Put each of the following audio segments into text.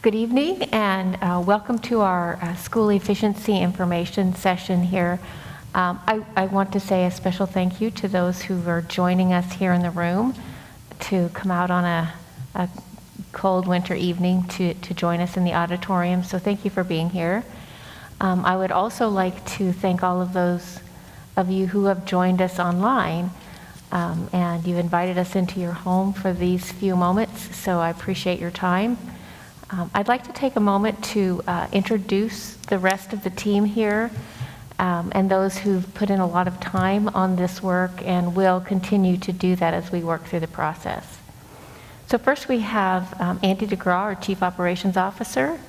Good evening and welcome to our school efficiency information session here. I want to say a special thank you to those who are joining us here in the room to come out on a cold winter evening to join us in the auditorium. So thank you for being here. I would also like to thank all of those of you who have joined us online and you've invited us into your home for these few moments, so I appreciate your time. I'd like to take a moment to introduce the rest of the team here and those who've put in a lot of time on this work and will continue to do that as we work through the process. So first we have Andy DeGraw, our Chief Operations Officer,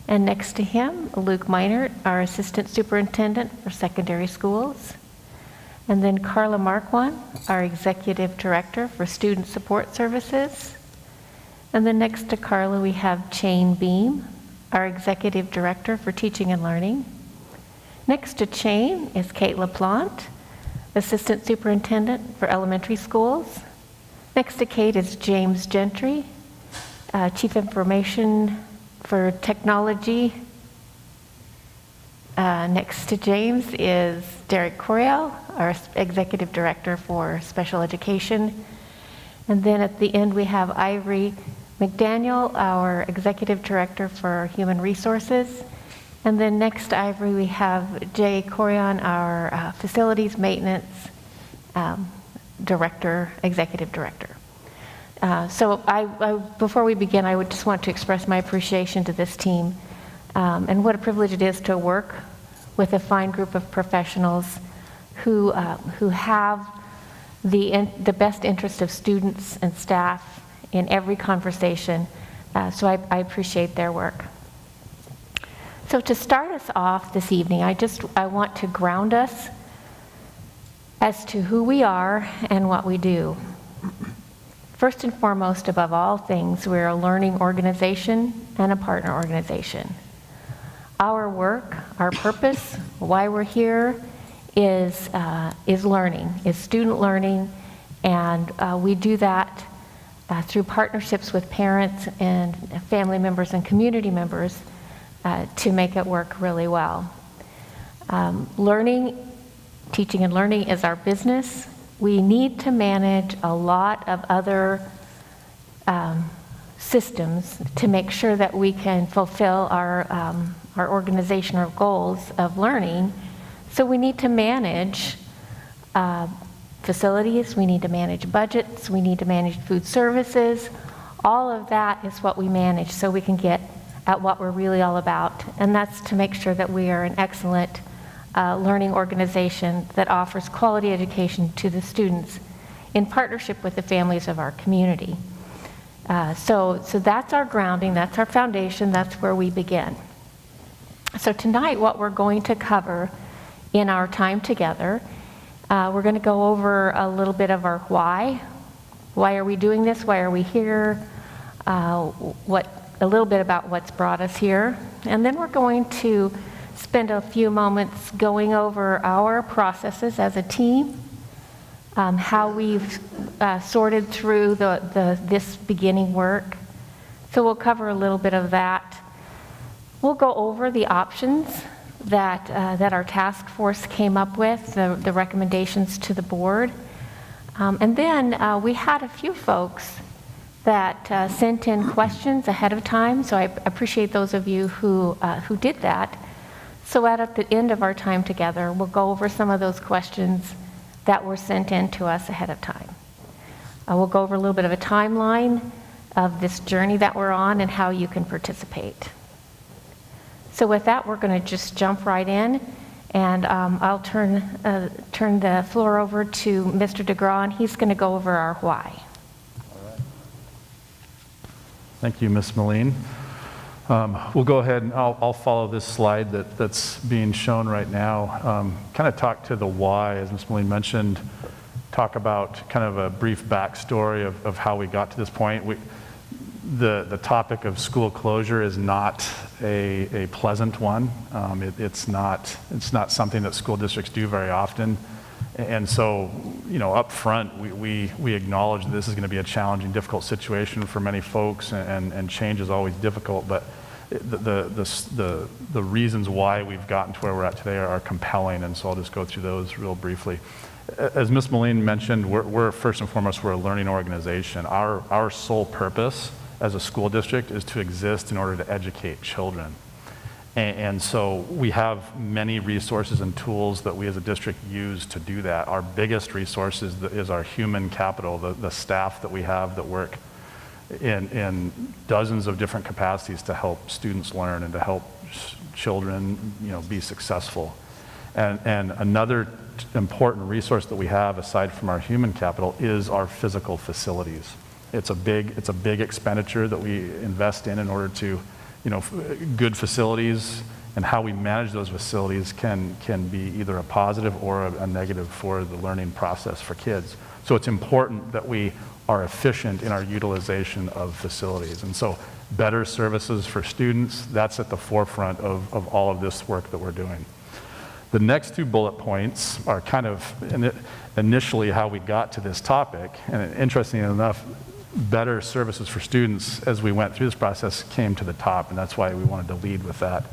and next to him, Luke Meinert, our Assistant Superintendent for Secondary Schools, and then Carla Marquand, our Executive Director for Student Support Services. And then next to Carla, we have Chane Beam, our Executive Director for Teaching and Learning. Next to Chane is Kate LaPlante, Assistant Superintendent for Elementary Schools. Next to Kate is James Gentry, Chief Information for Technology. Next to James is Derek Coriel, our Executive Director for Special Education. And then at the end, we have Ivory McDaniel, our Executive Director for Human Resources. And then next to Ivory, we have Jay Corion, our Facilities Maintenance Director, Executive Director. So before we begin, I would just want to express my appreciation to this team and what a privilege it is to work with a fine group of professionals who have the best interest of students and staff in every conversation, so I appreciate their work. So to start us off this evening, I want to ground us as to who we are and what we do. First and foremost, above all things, we're a learning organization and a partner organization. Our work, our purpose, why we're here is learning, is student learning, and we do that through partnerships with parents and family members and community members to make it work really well. Teaching and learning is our business. We need to manage a lot of other systems to make sure that we can fulfill our organizational goals of learning. So we need to manage facilities, we need to manage budgets, we need to manage food services. All of that is what we manage so we can get at what we're really all about. And that's to make sure that we are an excellent learning organization that offers quality education to the students in partnership with the families of our community. So that's our grounding, that's our foundation, that's where we begin. So tonight what we're going to cover in our time together, we're going to go over a little bit of our why. Why are we doing this? Why are we here? A little bit about what's brought us here. And then we're going to spend a few moments going over our processes as a team, how we've sorted through this beginning work. So we'll cover a little bit of that. We'll go over the options that our task force came up with, the recommendations to the board. And then we had a few folks that sent in questions ahead of time, so I appreciate those of you who did that. So at the end of our time together, we'll go over some of those questions that were sent in to us ahead of time. We'll go over a little bit of a timeline of this journey that we're on and how you can participate. So with that, we're going to just jump right in, and I'll turn the floor over to Mr. DeGraw, and he's going to go over our why. All right. Thank you, Ms. Moline. We'll go ahead and I'll follow this slide that's being shown right now. Kind of talk to the why, as Ms. Moline mentioned, talk about kind of a brief backstory of how we got to this point. The topic of school closure is not a pleasant one. It's not something that school districts do very often. And so, up front, we acknowledge that this is going to be a challenging, difficult situation for many folks, and change is always difficult, but the reasons why we've gotten to where we're at today are compelling, and so I'll just go through those real briefly. As Ms. Moline mentioned, we're first and foremost, we're a learning organization. Our sole purpose as a school district is to exist in order to educate children. And so we have many resources and tools that we as a district use to do that. Our biggest resource is our human capital, the staff that we have that work in dozens of different capacities to help students learn and to help children, be successful. And another important resource that we have aside from our human capital is our physical facilities. It's a big expenditure that we invest in order to, good facilities, and how we manage those facilities can be either a positive or a negative for the learning process for kids. So it's important that we are efficient in our utilization of facilities. And so better services for students, that's at the forefront of all of this work that we're doing. The next two bullet points are kind of initially how we got to this topic. And interestingly enough, better services for students as we went through this process came to the top, and that's why we wanted to lead with that.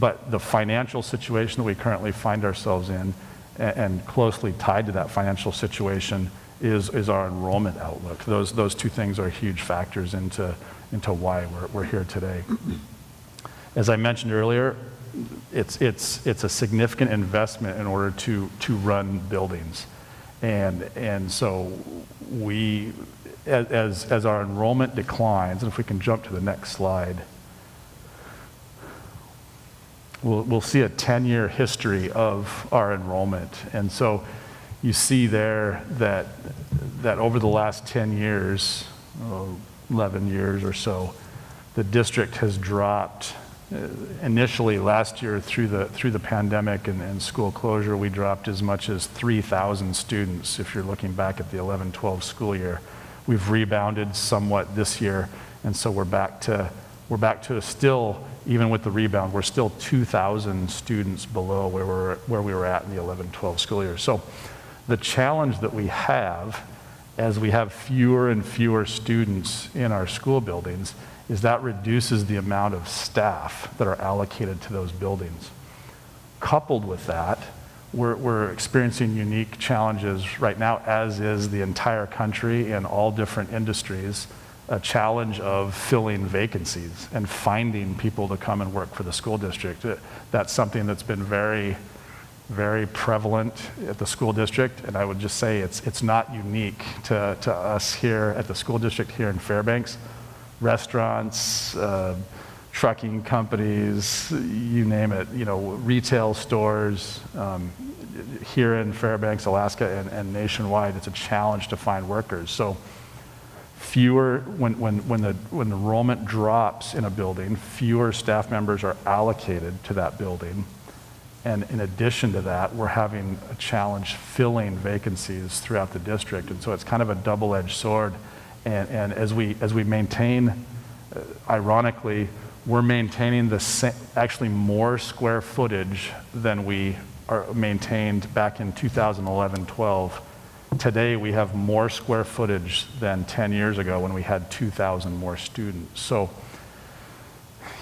But the financial situation that we currently find ourselves in, and closely tied to that financial situation, is our enrollment outlook. Those two things are huge factors into why we're here today. As I mentioned earlier, it's a significant investment in order to run buildings, and so we, as our enrollment declines, and if we can jump to the next slide, we'll see a 10-year history of our enrollment. And so you see there that over the last 10 years, 11 years or so, the district has dropped. Initially last year through the pandemic and school closure, we dropped as much as 3,000 students if you're looking back at the 11-12 school year. We've rebounded somewhat this year, and so we're back to still, even with the rebound, we're still 2,000 students below where we were at in the 11-12 school year. So the challenge that we have as we have fewer and fewer students in our school buildings is that reduces the amount of staff that are allocated to those buildings. Coupled with that, we're experiencing unique challenges right now, as is the entire country in all different industries, a challenge of filling vacancies and finding people to come and work for the school district. That's something that's been very, very prevalent at the school district, and I would just say it's not unique to us here at the school district here in Fairbanks. Restaurants, trucking companies, you name it, retail stores, here in Fairbanks, Alaska, and nationwide, it's a challenge to find workers. So fewer, when the enrollment drops in a building, fewer staff members are allocated to that building. And in addition to that, we're having a challenge filling vacancies throughout the district. And so it's kind of a double-edged sword. And as we maintain, ironically, we're maintaining actually more square footage than we are maintained back in 2011-12. Today we have more square footage than 10 years ago when we had 2,000 more students. So,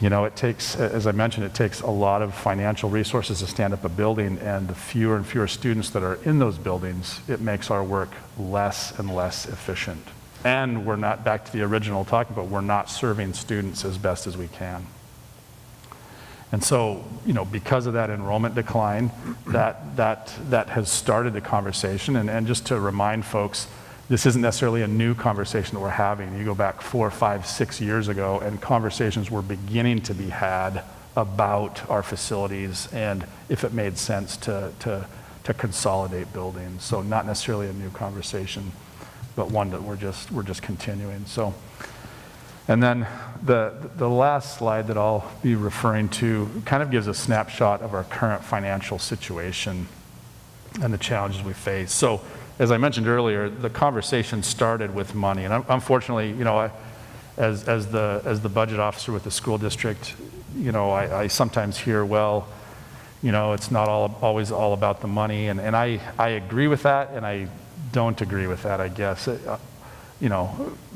it takes, as I mentioned, it takes a lot of financial resources to stand up a building, and the fewer and fewer students that are in those buildings, it makes our work less and less efficient. And we're not, back to the original talking about, we're not serving students as best as we can. And so, because of that enrollment decline, that has started the conversation. And just to remind folks, this isn't necessarily a new conversation that we're having. You go back 4, 5, 6 years ago, and conversations were beginning to be had about our facilities and if it made sense to consolidate buildings. So not necessarily a new conversation, but one that we're just continuing. So, and then the last slide that I'll be referring to kind of gives a snapshot of our current financial situation and the challenges we face. So, as I mentioned earlier, the conversation started with money, and unfortunately, as the budget officer with the school district, I sometimes hear, well, it's not always all about the money. And I agree with that, and I don't agree with that, I guess.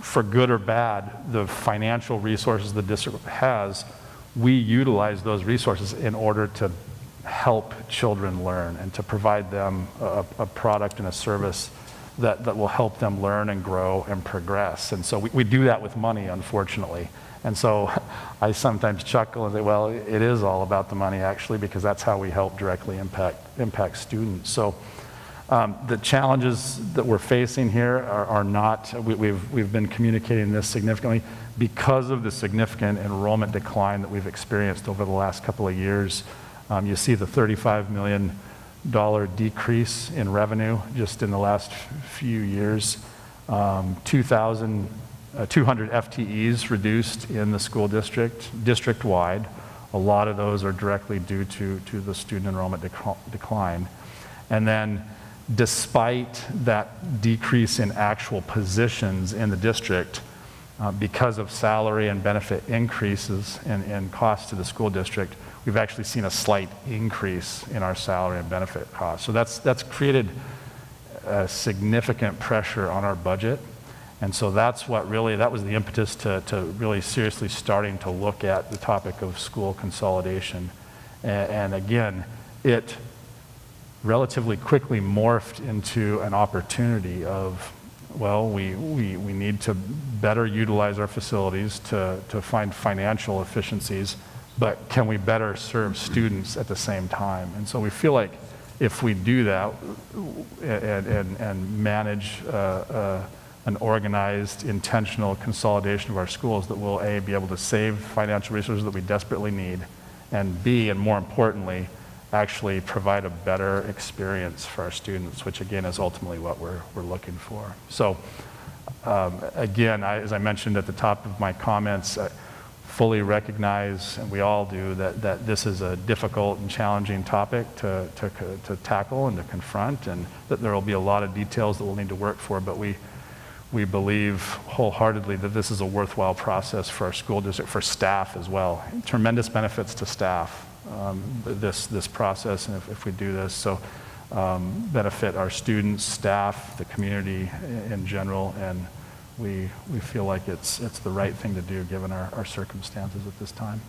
For good or bad, the financial resources the district has, we utilize those resources in order to help children learn and to provide them a product and a service that will help them learn and grow and progress. And so we do that with money, unfortunately. And so I sometimes chuckle and say, well, it is all about the money, actually, because that's how we help directly impact students. So the challenges that we're facing here are not, we've been communicating this significantly because of the significant enrollment decline that we've experienced over the last couple of years. You see the $35 million decrease in revenue just in the last few years. 200 FTEs reduced in the school district-wide. A lot of those are directly due to the student enrollment decline. And then despite that decrease in actual positions in the district, because of salary and benefit increases and costs to the school district, we've actually seen a slight increase in our salary and benefit costs. So that's created significant pressure on our budget. And so that was the impetus to really seriously starting to look at the topic of school consolidation. And again, it relatively quickly morphed into an opportunity of, well, we need to better utilize our facilities to find financial efficiencies, but can we better serve students at the same time? And so we feel like if we do that and manage an organized, intentional consolidation of our schools, that will A, be able to save financial resources that we desperately need, and B, and more importantly, actually provide a better experience for our students, which again is ultimately what we're looking for. So again, as I mentioned at the top of my comments, I fully recognize, and we all do, that this is a difficult and challenging topic to tackle and to confront, and that there will be a lot of details that we'll need to work for, but we believe wholeheartedly that this is a worthwhile process for our school district, for staff as well. Tremendous benefits to staff, this process, and if we do this, so benefit our students, staff, the community in general, and we feel like it's the right thing to do given our circumstances at this time.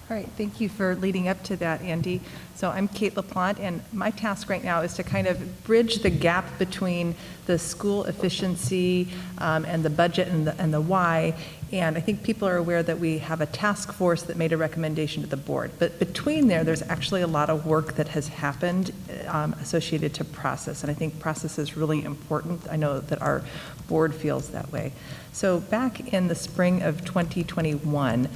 All right, thank you for leading up to that, Andy. So I'm Kate LaPlante, and my task right now is to kind of bridge the gap between the school efficiency and the budget and the why. And I think people are aware that we have a task force that made a recommendation to the board. But between there's actually a lot of work that has happened associated to process. And I think process is really important. I know that our board feels that way. So back in the spring of 2021,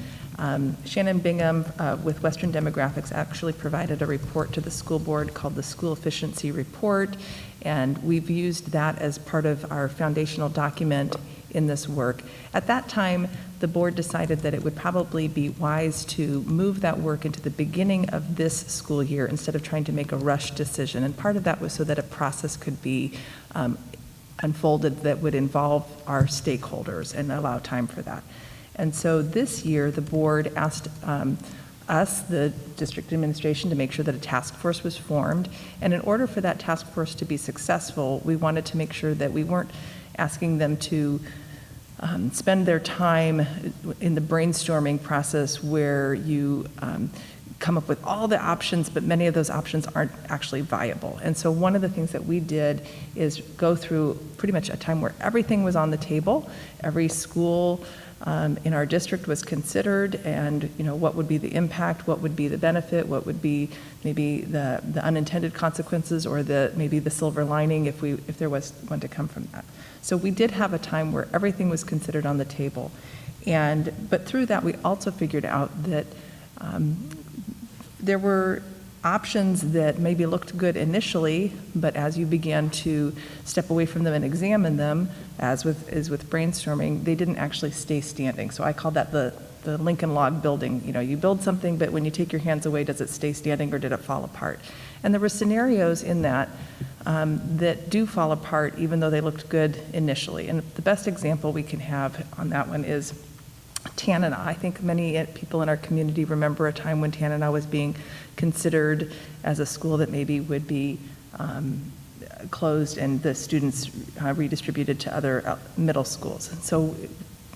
Shannon Bingham with Western Demographics actually provided a report to the school board called the School Efficiency Report, and we've used that as part of our foundational document in this work. At that time, the board decided that it would probably be wise to move that work into the beginning of this school year instead of trying to make a rush decision, and part of that was so that a process could be unfolded that would involve our stakeholders and allow time for that. And so this year, the board asked us, the district administration, to make sure that a task force was formed. And in order for that task force to be successful, we wanted to make sure that we weren't asking them to spend their time in the brainstorming process where you come up with all the options, but many of those options aren't actually viable. And so one of the things that we did is go through pretty much a time where everything was on the table. Every school in our district was considered, and what would be the impact, what would be the benefit, what would be maybe the unintended consequences, or maybe the silver lining if there was one to come from that. So we did have a time where everything was considered on the table, but through that we also figured out that there were options that maybe looked good initially, but as you began to step away from them and examine them, as with brainstorming, they didn't actually stay standing. So I call that the Lincoln log building. You build something, but when you take your hands away, does it stay standing or did it fall apart? And there were scenarios in that that do fall apart even though they looked good initially. And the best example we can have on that one is Tanana. I think many people in our community remember a time when Tanana was being considered as a school that maybe would be closed and the students redistributed to other middle schools. And so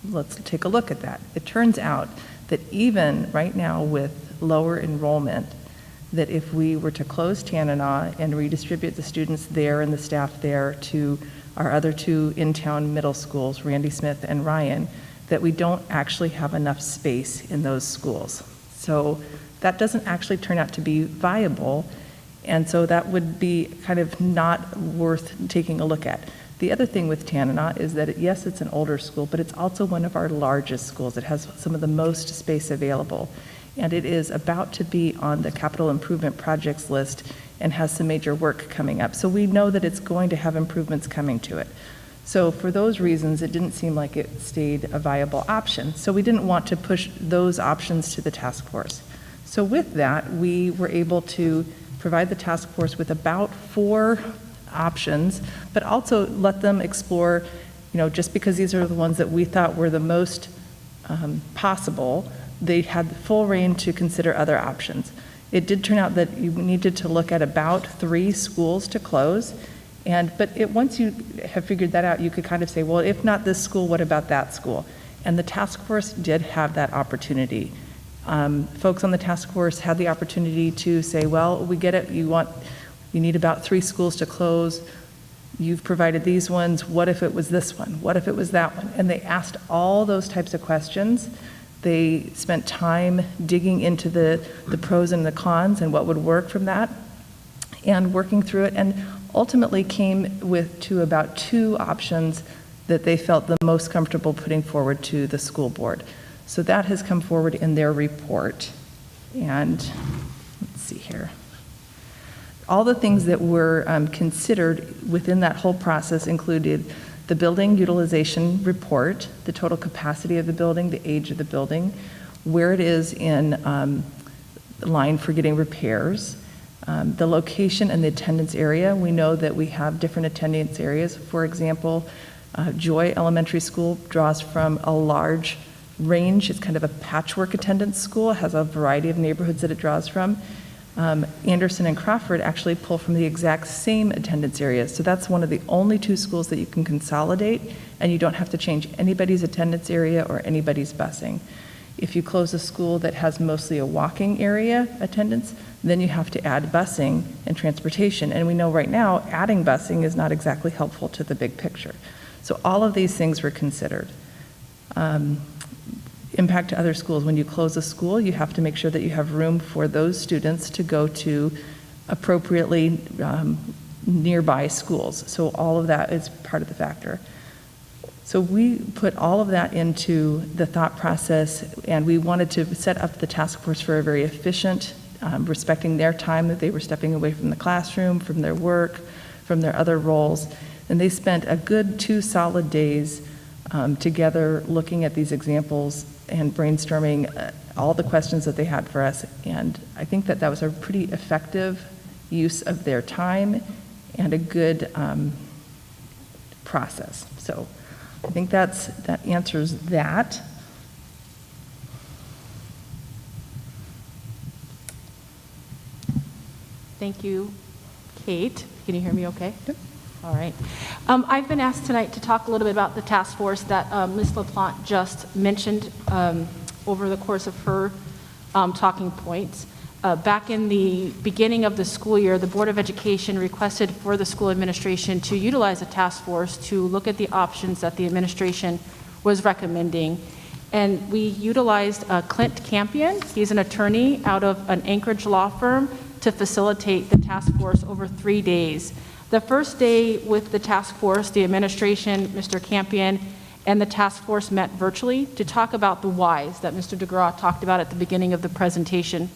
let's take a look at that. It turns out that even right now with lower enrollment, that if we were to close Tanana and redistribute the students there and the staff there to our other two in-town middle schools, Randy Smith and Ryan, that we don't actually have enough space in those schools. So that doesn't actually turn out to be viable, and so that would be kind of not worth taking a look at. The other thing with Tanana is that, yes, it's an older school, but it's also one of our largest schools. It has some of the most space available, and it is about to be on the capital improvement projects list and has some major work coming up. So we know that it's going to have improvements coming to it. So for those reasons, it didn't seem like it stayed a viable option. So we didn't want to push those options to the task force. So with that, we were able to provide the task force with about 4 options, but also let them explore, just because these are the ones that we thought were the most possible, they had full reign to consider other options. It did turn out that you needed to look at about 3 schools to close. But once you have figured that out, you could kind of say, well, if not this school, what about that school? And the task force did have that opportunity. Folks on the task force had the opportunity to say, well, we get it, you need about 3 schools to close. You've provided these ones. What if it was this one? What if it was that one? And they asked all those types of questions. They spent time digging into the pros and the cons and what would work from that and working through it, and ultimately came to about 2 options that they felt the most comfortable putting forward to the school board. So that has come forward in their report. And let's see here. All the things that were considered within that whole process included the building utilization report, the total capacity of the building, the age of the building, where it is in line for getting repairs, the location and the attendance area. We know that we have different attendance areas. For example, Joy Elementary School draws from a large range. It's kind of a patchwork attendance school. It has a variety of neighborhoods that it draws from. Anderson and Crawford actually pull from the exact same attendance areas. So that's one of the only 2 schools that you can consolidate, and you don't have to change anybody's attendance area or anybody's busing. If you close a school that has mostly a walking area attendance, then you have to add busing and transportation. And we know right now adding busing is not exactly helpful to the big picture. So all of these things were considered. Impact to other schools. When you close a school, you have to make sure that you have room for those students to go to appropriately nearby schools. So all of that is part of the factor. So we put all of that into the thought process, and we wanted to set up the task force for a very efficient, respecting their time that they were stepping away from the classroom, from their work, from their other roles. And they spent a good 2 solid days together looking at these examples and brainstorming all the questions that they had for us. And I think that that was a pretty effective use of their time and a good process. So I think that answers that. Thank you, Kate. Can you hear me okay? Yep. All right. I've been asked tonight to talk a little bit about the task force that Ms. LaPlante just mentioned over the course of her talking points. Back in the beginning of the school year, the Board of Education requested for the school administration to utilize a task force to look at the options that the administration was recommending. And we utilized Clint Campion. He's an attorney out of an Anchorage law firm to facilitate the task force over 3 days. The first day with the task force, the administration, Mr. Campion, and the task force met virtually to talk about the whys that Mr. DeGraw talked about at the beginning of the presentation.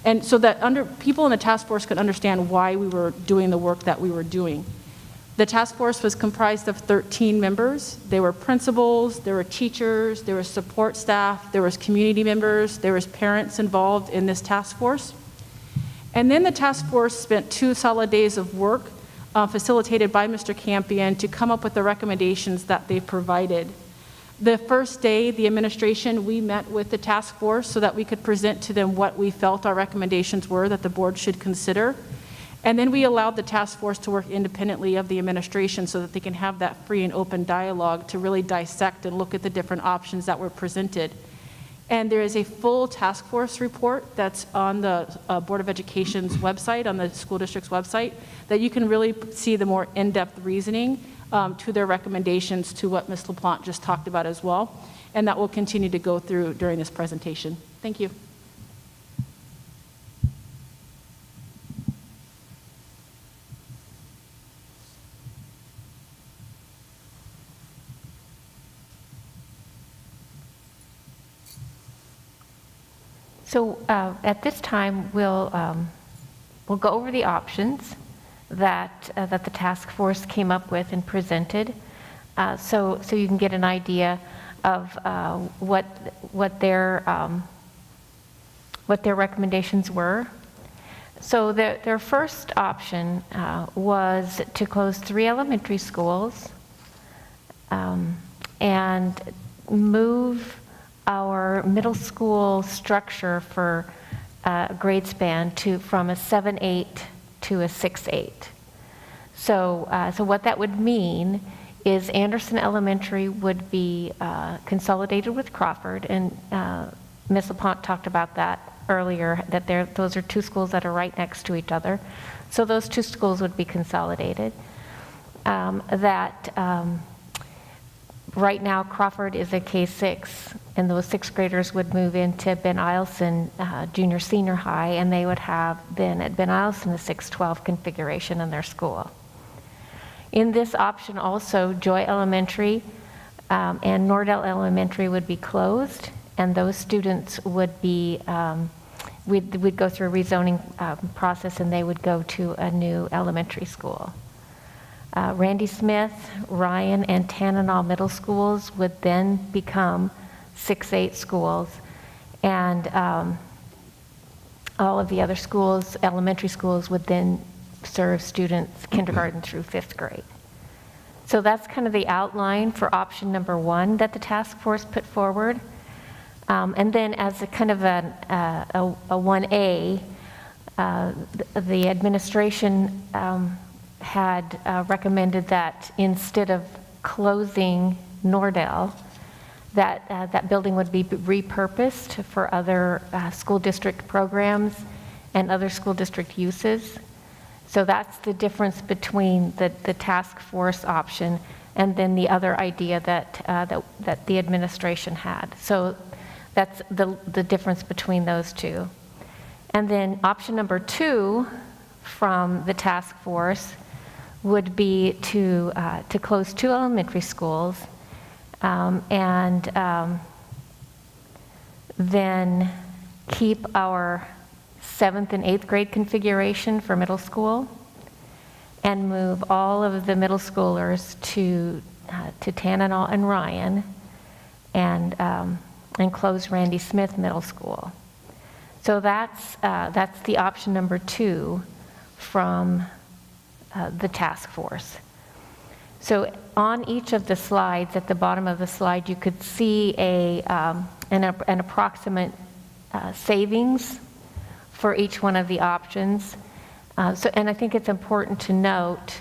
And so that people in the task force could understand why we were doing the work that we were doing. The task force was comprised of 13 members. There were principals, there were teachers, there was support staff, there was community members, there was parents involved in this task force. And then the task force spent 2 solid days of work facilitated by Mr. Campion to come up with the recommendations that they provided. The first day, the administration, we met with the task force so that we could present to them what we felt our recommendations were that the board should consider. And then we allowed the task force to work independently of the administration so that they can have that free and open dialogue to really dissect and look at the different options that were presented. And there is a full task force report that's on the Board of Education's website, on the school district's website, that you can really see the more in-depth reasoning to their recommendations to what Ms. LaPlante just talked about as well. And that will continue to go through during this presentation. Thank you. So at this time, we'll go over the options that the task force came up with and presented, so you can get an idea of what their recommendations were. So their first option was to close 3 elementary schools and move our middle school structure for grade span from a 7-8 to a 6-8. So what that would mean is Anderson Elementary would be consolidated with Crawford, and Ms. LaPlante talked about that earlier, that those are 2 schools that are right next to each other. So those 2 schools would be consolidated. Right now, Crawford is a K-6, and those 6th graders would move into Ben Eielson Junior Senior High, and they would have then at Ben Eielson the 6-12 configuration in their school. In this option also, Joy Elementary and Nordell Elementary would be closed, and those students would be, we'd go through a rezoning process, and they would go to a new elementary school. Randy Smith, Ryan, and Tananall Middle Schools would then become 6-8 schools, and all of the other schools, elementary schools, would then serve students kindergarten through 5th grade. So that's kind of the outline for option number 1 that the task force put forward. And then as a kind of a 1A, the administration had recommended that instead of closing Nordell, that building would be repurposed for other school district programs and other school district uses. So that's the difference between the task force option and then the other idea that the administration had. So that's the difference between those 2. And then option number 2 from the task force would be to close 2 elementary schools and then keep our 7th and 8th grade configuration for middle school and move all of the middle schoolers to Tananall and Ryan and close Randy Smith Middle School. So that's the option number 2 from the task force. So on each of the slides, at the bottom of the slide, you could see an approximate savings for each one of the options. And I think it's important to note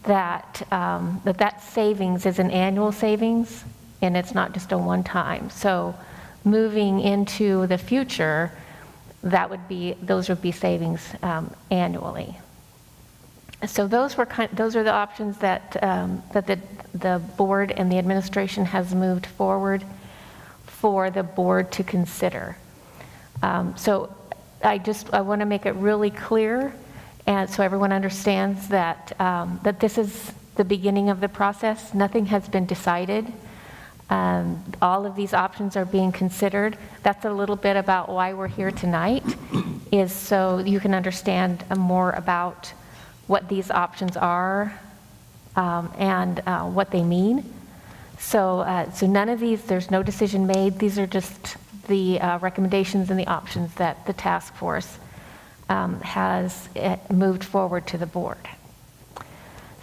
that that savings is an annual savings, and it's not just a one-time. So moving into the future, those would be savings annually. So those are the options that the board and the administration has moved forward for the board to consider. So I want to make it really clear, and so everyone understands that this is the beginning of the process. Nothing has been decided. All of these options are being considered. That's a little bit about why we're here tonight, is so you can understand more about what these options are and what they mean. So none of these, there's no decision made. These are just the recommendations and the options that the task force has moved forward to the board.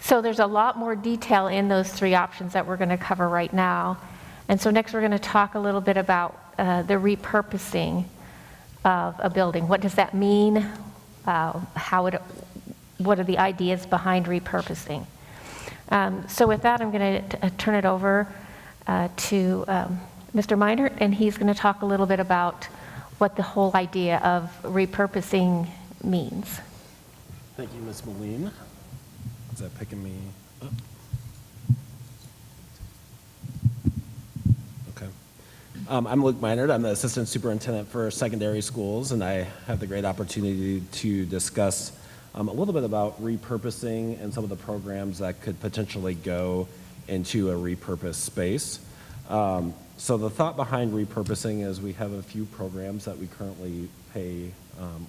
So there's a lot more detail in those 3 options that we're going to cover right now. And so next we're going to talk a little bit about the repurposing of a building. What does that mean? What are the ideas behind repurposing? So with that, I'm going to turn it over to Mr. Meinert, and he's going to talk a little bit about what the whole idea of repurposing means. Thank you, Ms. Moline. Is that picking me up? Okay. I'm Luke Meinert. I'm the Assistant Superintendent for Secondary Schools, and I have the great opportunity to discuss a little bit about repurposing and some of the programs that could potentially go into a repurposed space. So the thought behind repurposing is we have a few programs that we currently pay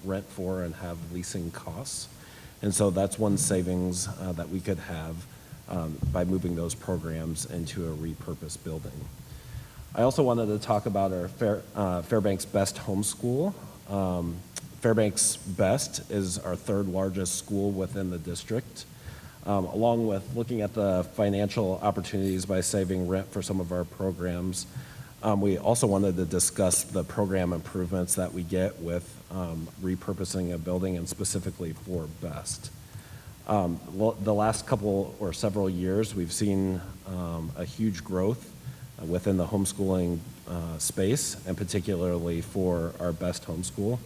rent for and have leasing costs. And so that's one savings that we could have by moving those programs into a repurposed building. I also wanted to talk about our Fairbanks Best Homeschool. Fairbanks Best is our third largest school within the district. Along with looking at the financial opportunities by saving rent for some of our programs, we also wanted to discuss the program improvements that we get with repurposing a building and specifically for Best. The last couple or several years, we've seen a huge growth within the homeschooling space, and particularly for our Best Homeschool.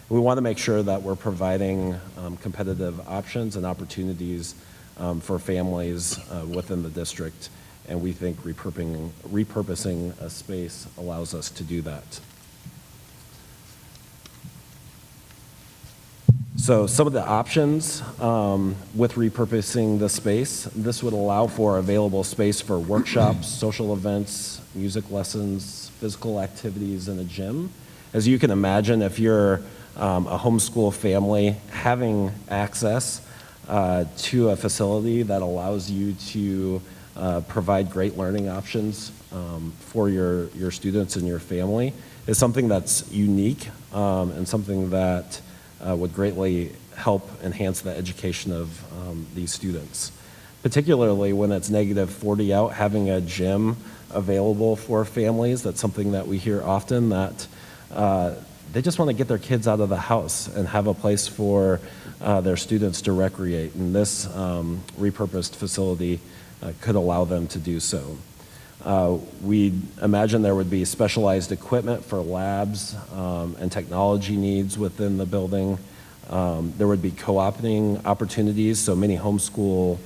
We want to make sure that we're providing competitive options and opportunities for families within the district, and we think repurposing a space allows us to do that. So some of the options with repurposing the space, this would allow for available space for workshops, social events, music lessons, physical activities, and a gym. As you can imagine, if you're a homeschool family, having access to a facility that allows you to provide great learning options for your students and your family is something that's unique and something that would greatly help enhance the education of these students. Particularly when it's negative 40 out, having a gym available for families, that's something that we hear often, that they just want to get their kids out of the house and have a place for their students to recreate. And this repurposed facility could allow them to do so. We imagine there would be specialized equipment for labs and technology needs within the building. There would be co-opting opportunities, so many homeschool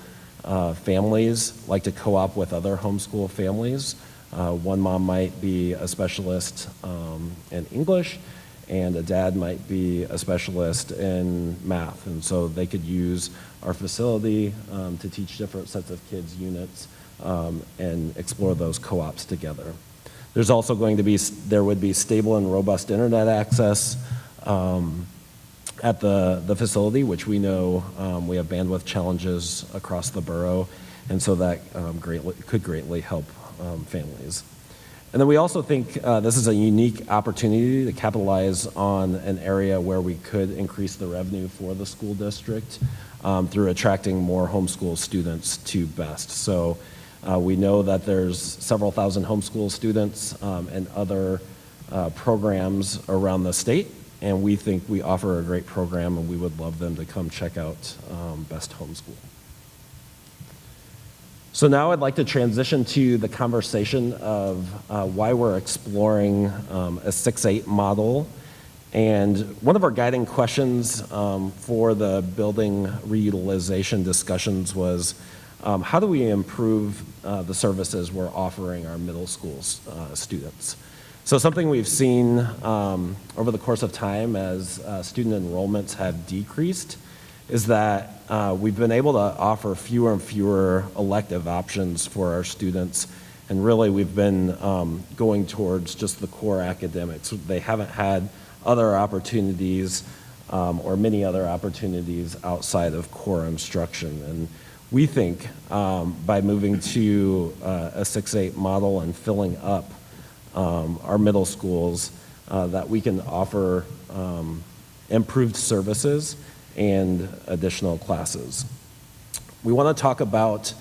families like to co-op with other homeschool families. One mom might be a specialist in English, and a dad might be a specialist in math, and so they could use our facility to teach different sets of kids units and explore those co-ops together. There's also there would be stable and robust internet access at the facility, which we know we have bandwidth challenges across the borough, and so that could greatly help families. And then we also think this is a unique opportunity to capitalize on an area where we could increase the revenue for the school district through attracting more homeschool students to Best. So we know that there's several thousand homeschool students and other programs around the state, and we think we offer a great program, and we would love them to come check out Best Homeschool. So now I'd like to transition to the conversation of why we're exploring a 6-8 model. And one of our guiding questions for the building reutilization discussions was, how do we improve the services we're offering our middle school students? So something we've seen over the course of time as student enrollments have decreased is that we've been able to offer fewer and fewer elective options for our students, and really we've been going towards just the core academics. They haven't had other opportunities or many other opportunities outside of core instruction. And we think by moving to a 6-8 model and filling up our middle schools that we can offer improved services and additional classes. We want to talk about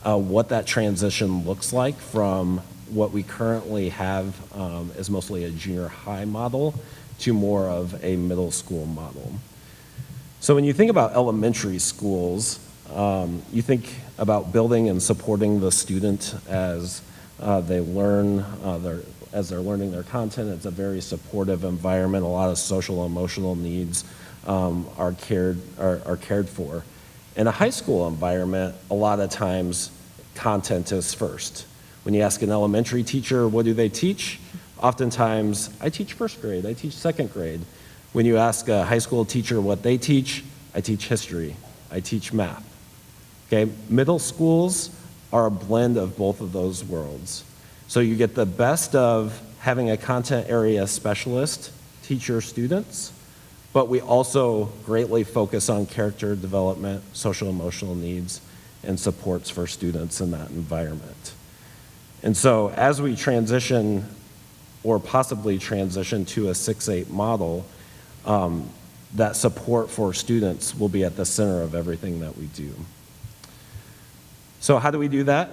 what that transition looks like from what we currently have is mostly a junior high model to more of a middle school model. So when you think about elementary schools, you think about building and supporting the student as they learn, as they're learning their content. It's a very supportive environment. A lot of social, emotional needs are cared for. In a high school environment, a lot of times content is first. When you ask an elementary teacher, what do they teach? Oftentimes, I teach first grade, I teach second grade. When you ask a high school teacher what they teach, I teach history, I teach math. Okay, middle schools are a blend of both of those worlds. So you get the best of having a content area specialist teach your students, but we also greatly focus on character development, social emotional needs, and supports for students in that environment. And so as we transition, or possibly transition to a 6-8 model, that support for students will be at the center of everything that we do. So how do we do that?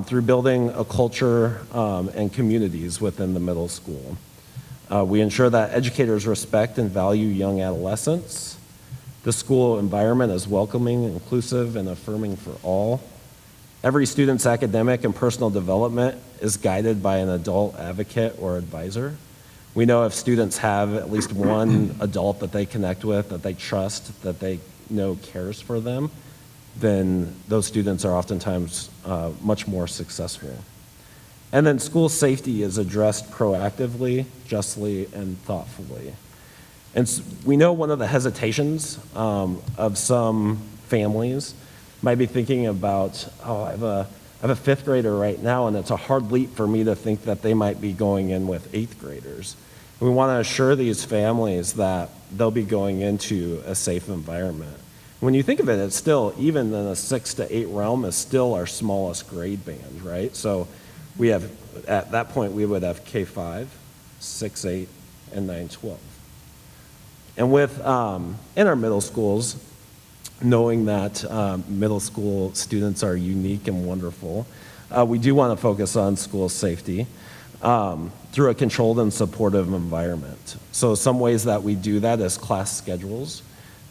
Through building a culture and communities within the middle school. We ensure that educators respect and value young adolescents. The school environment is welcoming, inclusive, and affirming for all. Every student's academic and personal development is guided by an adult advocate or advisor. We know if students have at least one adult that they connect with, that they trust, that they know cares for them, then those students are oftentimes much more successful. And then school safety is addressed proactively, justly, and thoughtfully. And we know one of the hesitations of some families might be thinking about, oh, I have a fifth grader right now, and it's a hard leap for me to think that they might be going in with eighth graders. We want to assure these families that they'll be going into a safe environment. When you think of it, it's still, even in a 6 to 8 realm, is still our smallest grade band, right? So we have, at that point, we would have K5, 6, 8, and 9, 12. And with, in our middle schools, knowing that middle school students are unique and wonderful, we do want to focus on school safety through a controlled and supportive environment. So some ways that we do that is class schedules.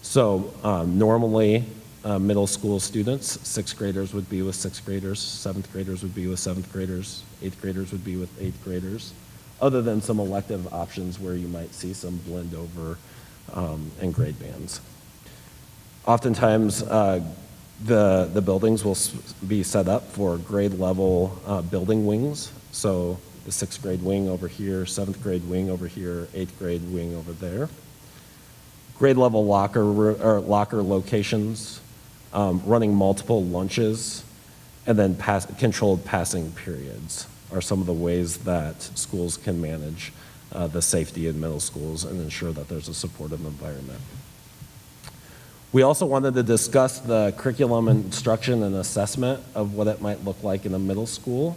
So normally, middle school students, 6th graders would be with 6th graders, 7th graders would be with 7th graders, 8th graders would be with 8th graders, other than some elective options where you might see some blend over in grade bands. Oftentimes, the buildings will be set up for grade level building wings. So the 6th grade wing over here, 7th grade wing over here, 8th grade wing over there. Grade level locker locations, running multiple lunches, and then controlled passing periods are some of the ways that schools can manage the safety in middle schools and ensure that there's a supportive environment. We also wanted to discuss the curriculum, instruction, and assessment of what it might look like in a middle school.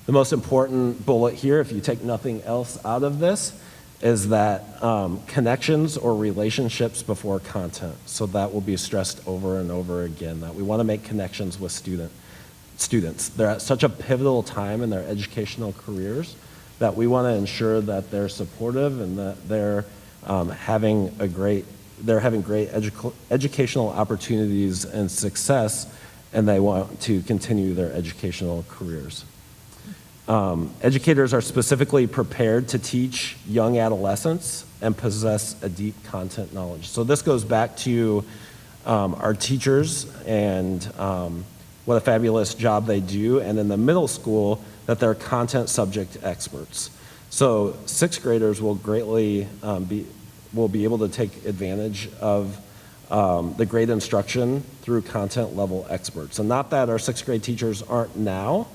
The most important bullet here, if you take nothing else out of this, is that connections or relationships before content. So that will be stressed over and over again, that we want to make connections with students. They're at such a pivotal time in their educational careers that we want to ensure that they're supportive and that they're having great educational opportunities and success, and they want to continue their educational careers. Educators are specifically prepared to teach young adolescents and possess a deep content knowledge. So this goes back to our teachers and what a fabulous job they do, and in the middle school, that they're content subject experts. So 6th graders will greatly will be able to take advantage of the grade instruction through content level experts. And not that our 6th grade teachers aren't now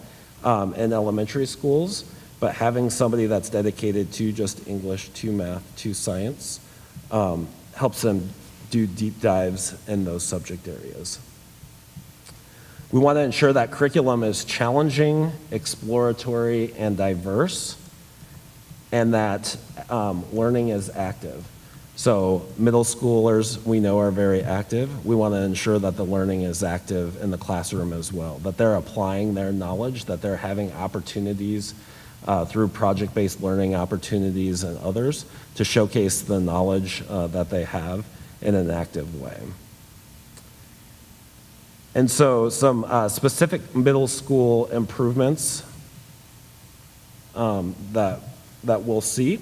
in elementary schools, but having somebody that's dedicated to just English, to math, to science, helps them do deep dives in those subject areas. We want to ensure that curriculum is challenging, exploratory, and diverse, and that learning is active. So middle schoolers, we know, are very active. We want to ensure that the learning is active in the classroom as well, that they're applying their knowledge, that they're having opportunities through project-based learning opportunities and others to showcase the knowledge that they have in an active way. And so some specific middle school improvements that we'll see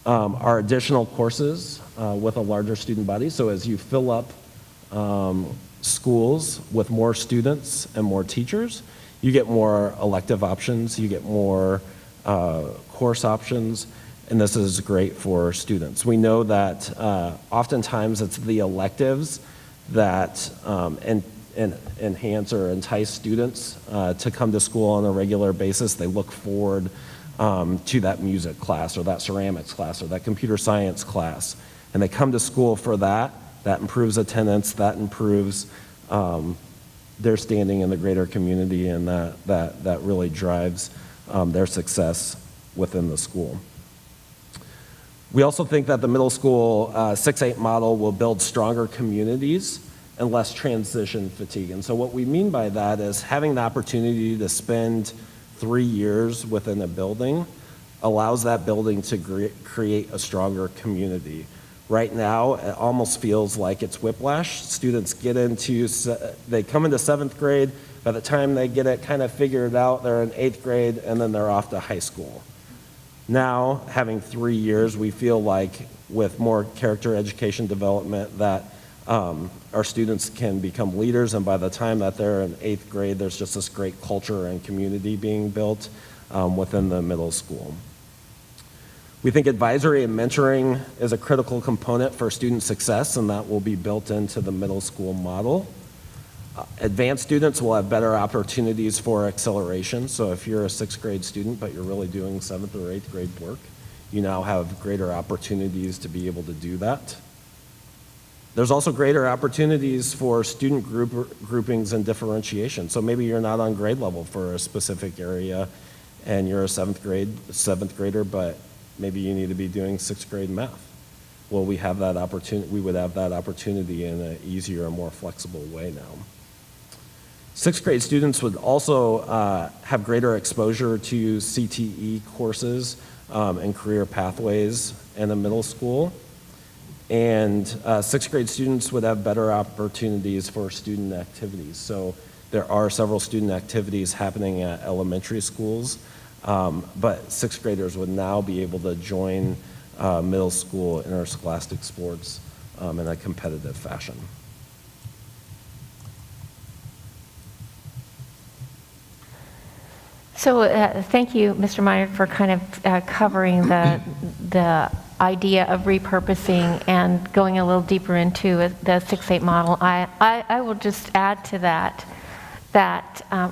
are additional courses with a larger student body. So as you fill up schools with more students and more teachers, you get more elective options, you get more course options, and this is great for students. We know that oftentimes it's the electives that enhance or entice students to come to school on a regular basis. They look forward to that music class or that ceramics class or that computer science class, and they come to school for that. That improves attendance, that improves their standing in the greater community, and that really drives their success within the school. We also think that the middle school 6-8 model will build stronger communities and less transition fatigue. And so what we mean by that is having the opportunity to spend 3 years within a building allows that building to create a stronger community. Right now, it almost feels like it's whiplash. Students they come into 7th grade, by the time they get it kind of figured out, they're in 8th grade, and then they're off to high school. Now, having 3 years, we feel like with more character education development that our students can become leaders, and by the time that they're in 8th grade, there's just this great culture and community being built within the middle school. We think advisory and mentoring is a critical component for student success, and that will be built into the middle school model. Advanced students will have better opportunities for acceleration. So if you're a 6th grade student, but you're really doing 7th or 8th grade work, you now have greater opportunities to be able to do that. There's also greater opportunities for student groupings and differentiation. So maybe you're not on grade level for a specific area and you're a 7th grader, but maybe you need to be doing 6th grade math. Well, we would have that opportunity in an easier and more flexible way now. 6th grade students would also have greater exposure to CTE courses and career pathways in the middle school. And 6th grade students would have better opportunities for student activities. So there are several student activities happening at elementary schools, but 6th graders would now be able to join middle school interscholastic sports in a competitive fashion. So thank you, Mr. Minor, for kind of covering the idea of repurposing and going a little deeper into the 6-8 model. I will just add to that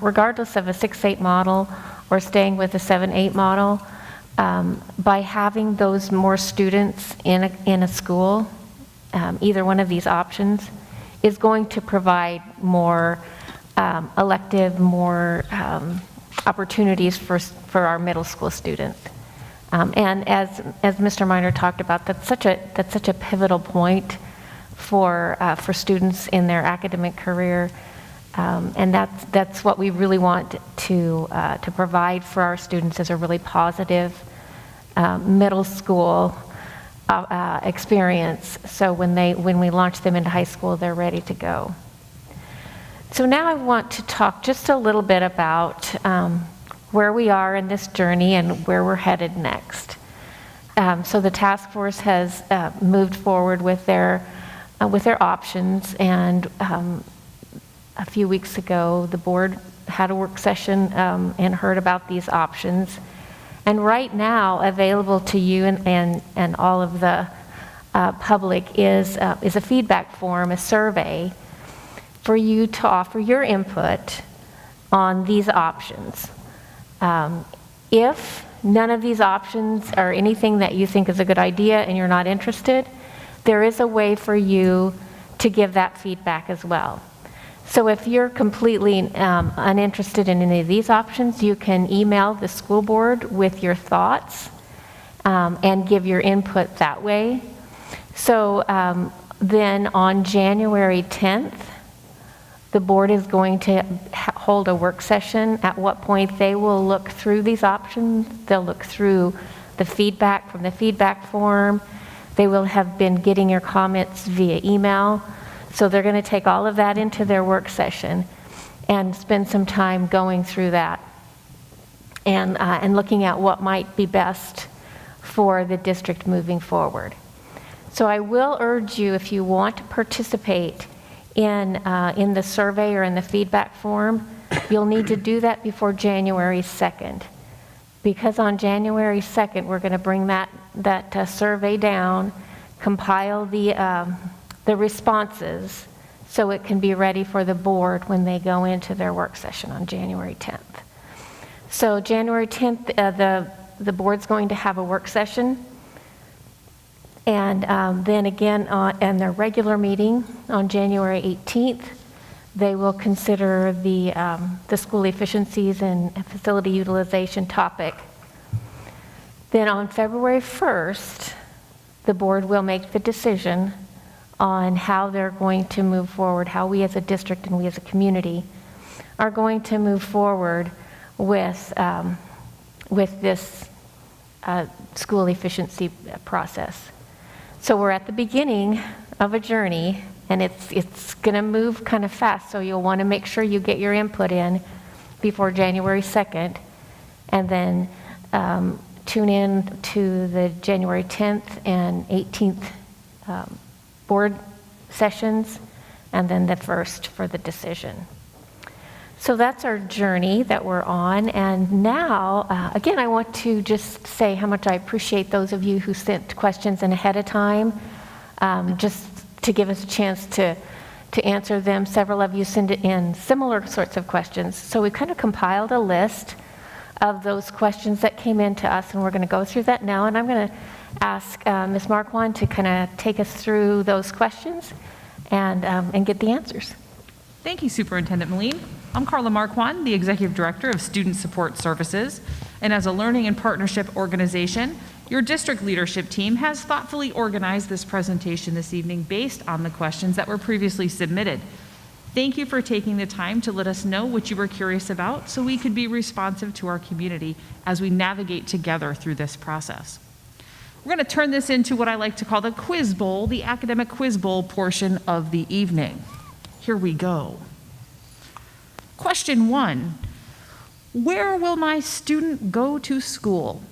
regardless of a 6-8 model or staying with a 7-8 model, by having those more students in a school, either one of these options is going to provide more elective, more opportunities for our middle school students. And as Mr. Minor talked about, that's such a pivotal point for students in their academic career, and that's what we really want to provide for our students is a really positive middle school experience. So when we launch them into high school, they're ready to go. So now I want to talk just a little bit about where we are in this journey and where we're headed next. So the task force has moved forward with their options, and a few weeks ago the board had a work session and heard about these options. And right now, available to you and all of the public is a feedback form, a survey, for you to offer your input on these options. If none of these options are anything that you think is a good idea and you're not interested, there is a way for you to give that feedback as well. So if you're completely uninterested in any of these options, you can email the school board with your thoughts and give your input that way. So then on January 10th, the board is going to hold a work session, at what point they will look through these options. They'll look through the feedback from the feedback form. They will have been getting your comments via email. So they're going to take all of that into their work session and spend some time going through that and looking at what might be best for the district moving forward. So I will urge you, if you want to participate in the survey or in the feedback form, you'll need to do that before January 2nd. Because on January 2nd, we're going to bring that survey down, compile the responses so it can be ready for the board when they go into their work session on January 10th. So January 10th, the board's going to have a work session. And then again, in their regular meeting on January 18th, they will consider the school efficiencies and facility utilization topic. Then on February 1st, the board will make the decision on how they're going to move forward, how we as a district and we as a community are going to move forward with this school efficiency process. So we're at the beginning of a journey, and it's going to move kind of fast, so you'll want to make sure you get your input in before January 2nd, and then tune in to the January 10th and 18th board sessions, and then the 1st for the decision. So that's our journey that we're on. And now, again, I want to just say how much I appreciate those of you who sent questions in ahead of time, just to give us a chance to answer them. Several of you sent in similar sorts of questions. So we kind of compiled a list of those questions that came in to us, and we're going to go through that now. And I'm going to ask Ms. Marquand to kind of take us through those questions and get the answers. Thank you, Superintendent Moline. I'm Carla Marquand, the Executive Director of Student Support Services, and as a learning and partnership organization, your district leadership team has thoughtfully organized this presentation this evening based on the questions that were previously submitted. Thank you for taking the time to let us know what you were curious about so we could be responsive to our community as we navigate together through this process. We're going to turn this into what I like to call the quiz bowl, the academic quiz bowl portion of the evening. Here we go. Question 1, where will my student go to school?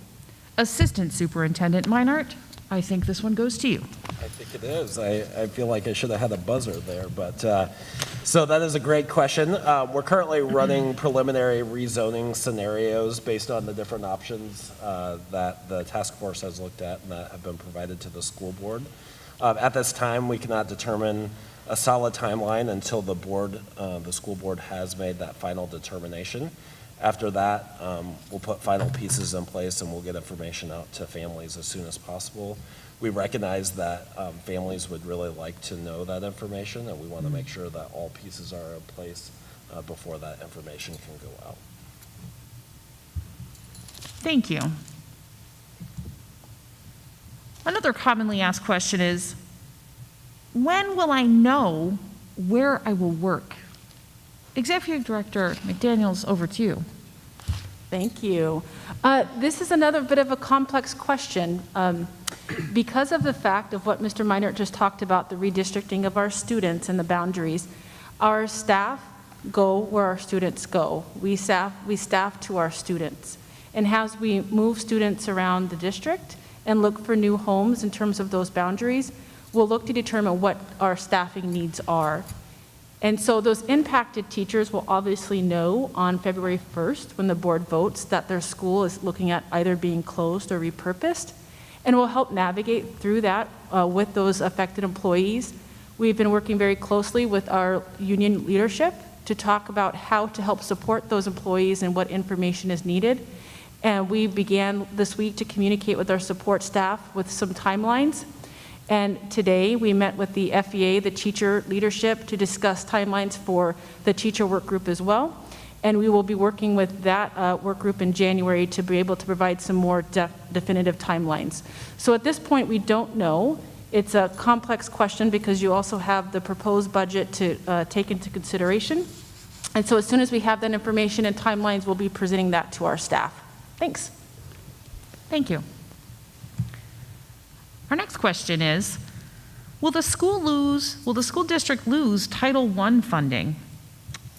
Assistant Superintendent Meinert, I think this one goes to you. I think it is. I feel like I should have had a buzzer there, but so that is a great question. We're currently running preliminary rezoning scenarios based on the different options that the task force has looked at and that have been provided to the school board. At this time, we cannot determine a solid timeline until the school board has made that final determination. After that, we'll put final pieces in place and we'll get information out to families as soon as possible. We recognize that families would really like to know that information, and we want to make sure that all pieces are in place before that information can go out. Thank you. Another commonly asked question is, when will I know where I will work? Executive Director McDaniels, over to you. Thank you. This is another bit of a complex question. Because of the fact of what Mr. Meinert just talked about, the redistricting of our students and the boundaries, our staff go where our students go. We staff to our students. And as we move students around the district and look for new homes in terms of those boundaries, we'll look to determine what our staffing needs are. And so those impacted teachers will obviously know on February 1st when the board votes that their school is looking at either being closed or repurposed, and we'll help navigate through that with those affected employees. We've been working very closely with our union leadership to talk about how to help support those employees and what information is needed. And we began this week to communicate with our support staff with some timelines. And today we met with the FEA, the teacher leadership, to discuss timelines for the teacher work group as well. And we will be working with that work group in January to be able to provide some more definitive timelines. So at this point, we don't know It's a complex question because you also have the proposed budget to take into consideration. And so as soon as we have that information and timelines, we'll be presenting that to our staff. Thanks. Thank you. Our next question is, will the school district lose Title I funding?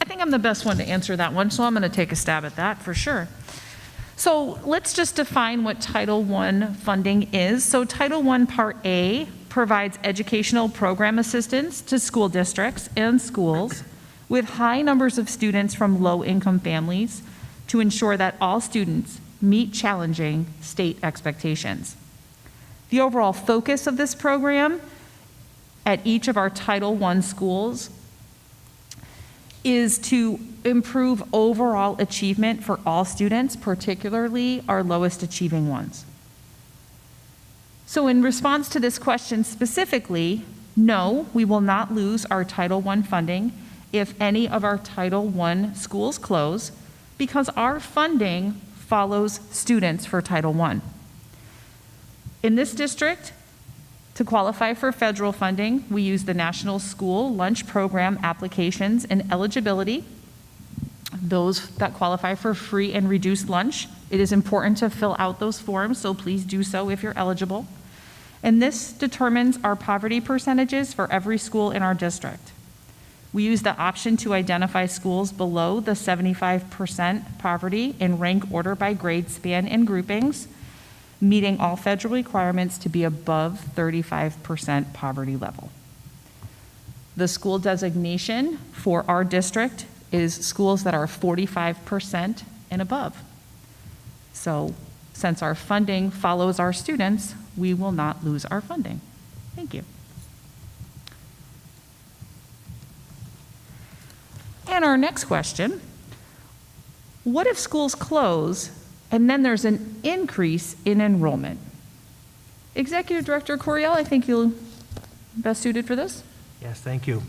I think I'm the best one to answer that one, so I'm going to take a stab at that for sure. So let's just define what Title I funding is. So Title I Part A provides educational program assistance to school districts and schools with high numbers of students from low-income families to ensure that all students meet challenging state expectations. The overall focus of this program at each of our Title I schools is to improve overall achievement for all students, particularly our lowest achieving ones. So in response to this question specifically, no, we will not lose our Title I funding if any of our Title I schools close, because our funding follows students for Title I. In this district, to qualify for federal funding, we use the National School Lunch Program applications and eligibility. Those that qualify for free and reduced lunch, it is important to fill out those forms, so please do so if you're eligible. And this determines our poverty percentages for every school in our district. We use the option to identify schools below the 75% poverty in rank order by grade span and groupings, meeting all federal requirements to be above 35% poverty level. The school designation for our district is schools that are 45% and above. So since our funding follows our students, we will not lose our funding. Thank you. And our next question, what if schools close and then there's an increase in enrollment? Executive Director Coriel, I think you're best suited for this. Yes, thank you.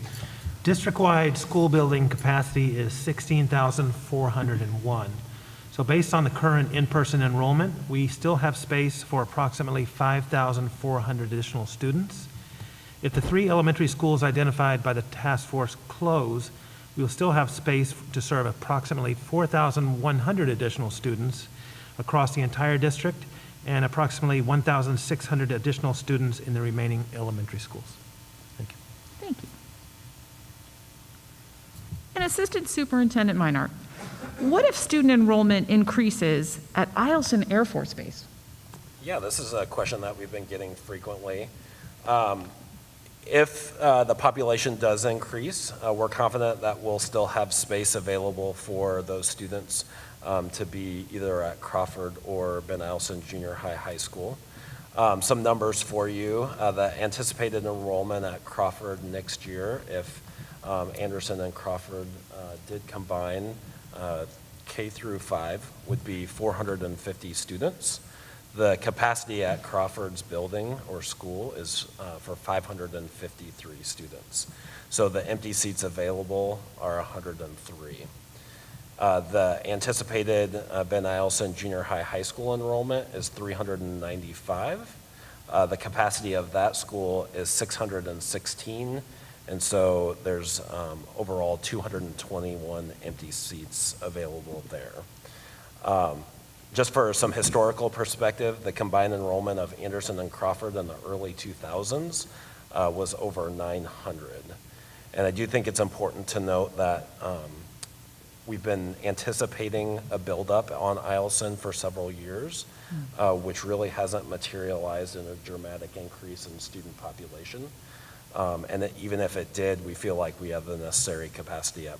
District-wide school building capacity is 16,401. So based on the current in-person enrollment, we still have space for approximately 5,400 additional students. If the 3 elementary schools identified by the task force close, we will still have space to serve approximately 4,100 additional students across the entire district and approximately 1,600 additional students in the remaining elementary schools. Thank you. Thank you. And Assistant Superintendent Meinhardt, what if student enrollment increases at Eielson Air Force Base? Yeah, this is a question that we've been getting frequently. If the population does increase, we're confident that we'll still have space available for those students to be either at Crawford or Ben Eielson Junior High School. Some numbers for you. The anticipated enrollment at Crawford next year, if Anderson and Crawford did combine K through 5, would be 450 students. The capacity at Crawford's building or school is for 553 students. So the empty seats available are 103. The anticipated Ben Eielson Junior High School enrollment is 395. The capacity of that school is 616, and so there's overall 221 empty seats available there. Just for some historical perspective, the combined enrollment of Anderson and Crawford in the early 2000s was over 900. And I do think it's important to note that we've been anticipating a buildup on Eielson for several years, which really hasn't materialized in a dramatic increase in student population. And even if it did, we feel like we have the necessary capacity at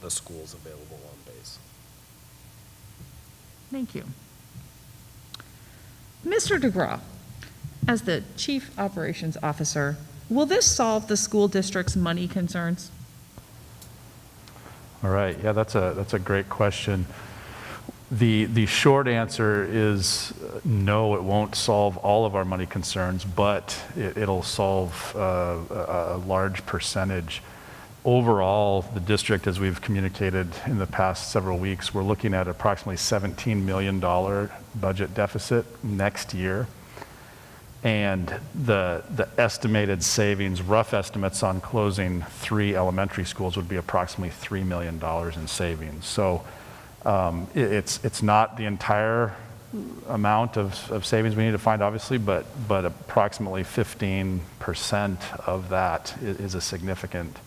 the schools available on base. Thank you. Mr. DeGraw, as the Chief Operations Officer, will this solve the school district's money concerns? All right, yeah, that's a great question. The short answer is no, it won't solve all of our money concerns, but it'll solve a large percentage. Overall, the district, as we've communicated in the past several weeks, we're looking at approximately $17 million budget deficit next year. And the estimated savings, rough estimates on closing 3 elementary schools would be approximately $3 million in savings. So it's not the entire amount of savings we need to find, obviously, but approximately 15% of that is a significant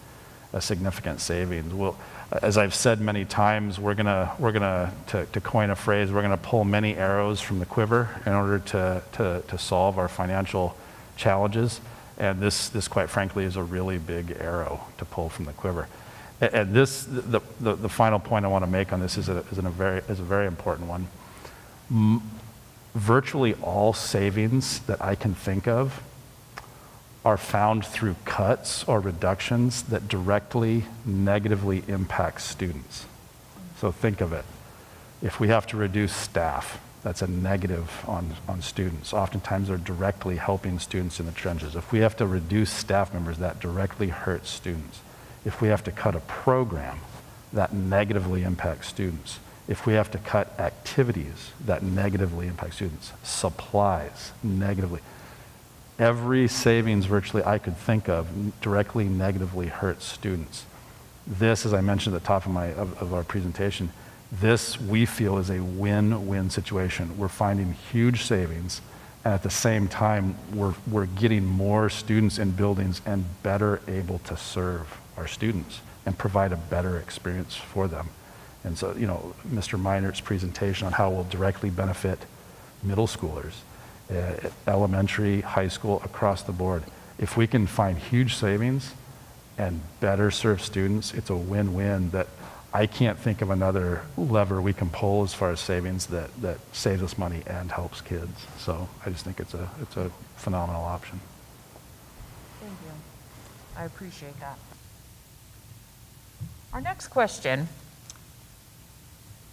savings. Well, as I've said many times, we're gonna to coin a phrase, we're gonna pull many arrows from the quiver in order to solve our financial challenges. And this quite frankly is a really big arrow to pull from the quiver. And the final point I want to make on this is a very important one. Virtually all savings that I can think of are found through cuts or reductions that directly negatively impact students. So think of it. If we have to reduce staff, that's a negative on students. Oftentimes they're directly helping students in the trenches. If we have to reduce staff members, that directly hurts students. If we have to cut a program, that negatively impacts students. If we have to cut activities, that negatively impacts students. Supplies, negatively. Every savings virtually I could think of directly negatively hurts students. This, as I mentioned at the top of our presentation, this we feel is a win-win situation. We're finding huge savings, and at the same time, we're getting more students in buildings and better able to serve our students and provide a better experience for them. And so, you know, Mr. Meinert's presentation on how we'll directly benefit middle schoolers, elementary, high school, across the board. If we can find huge savings and better serve students, it's a win-win that I can't think of another lever we can pull as far as savings that saves us money and helps kids. So I just think it's a phenomenal option. Thank you. I appreciate that. Our next question,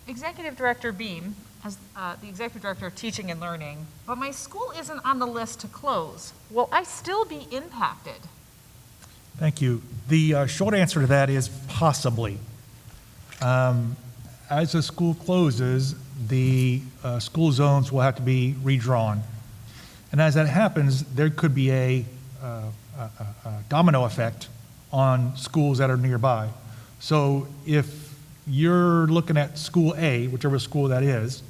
Executive Director Beam, as the Executive Director of Teaching and Learning, but my school isn't on the list to close. Will I still be impacted? Thank you. The short answer to that is possibly. As a school closes, the school zones will have to be redrawn. And as that happens, there could be a domino effect on schools that are nearby. So if you're looking at school A, whichever school that is,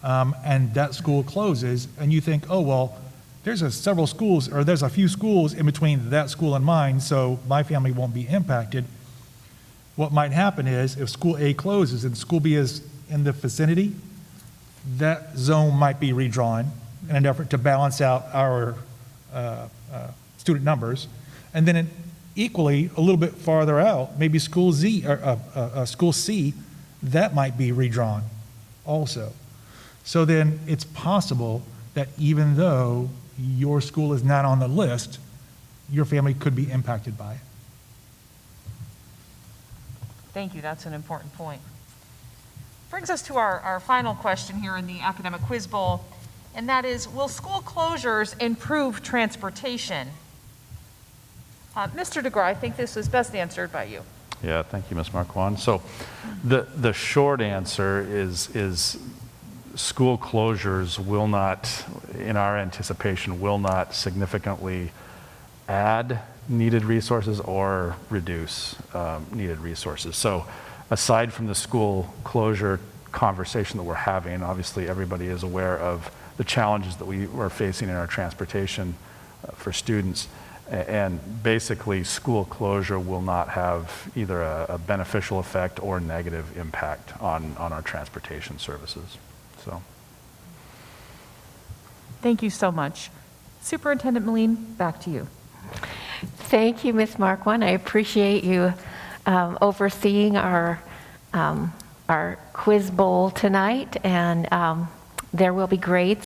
and that school closes, and you think, oh, well, there's several schools, or there's a few schools in between that school and mine, so my family won't be impacted. What might happen is, if school A closes and school B is in the vicinity, that zone might be redrawn in an effort to balance out our student numbers. And then equally, a little bit farther out, maybe school Z, or school C, that might be redrawn also. So then it's possible that even though your school is not on the list, your family could be impacted by it. Thank you, that's an important point. Brings us to our final question here in the Academic Quiz Bowl, and that is, will school closures improve transportation? Mr. DeGraw, I think this was best answered by you. Yeah, thank you, Ms. Marquand. So the short answer is school closures will not, in our anticipation, will not significantly add needed resources or reduce needed resources. So aside from the school closure conversation that we're having, obviously everybody is aware of the challenges that we are facing in our transportation for students. And basically, school closure will not have either a beneficial effect or negative impact on our transportation services. So, Thank you so much. Superintendent Moline, back to you. Thank you, Ms. Marquand. I appreciate you overseeing our quiz bowl tonight, and there will be grades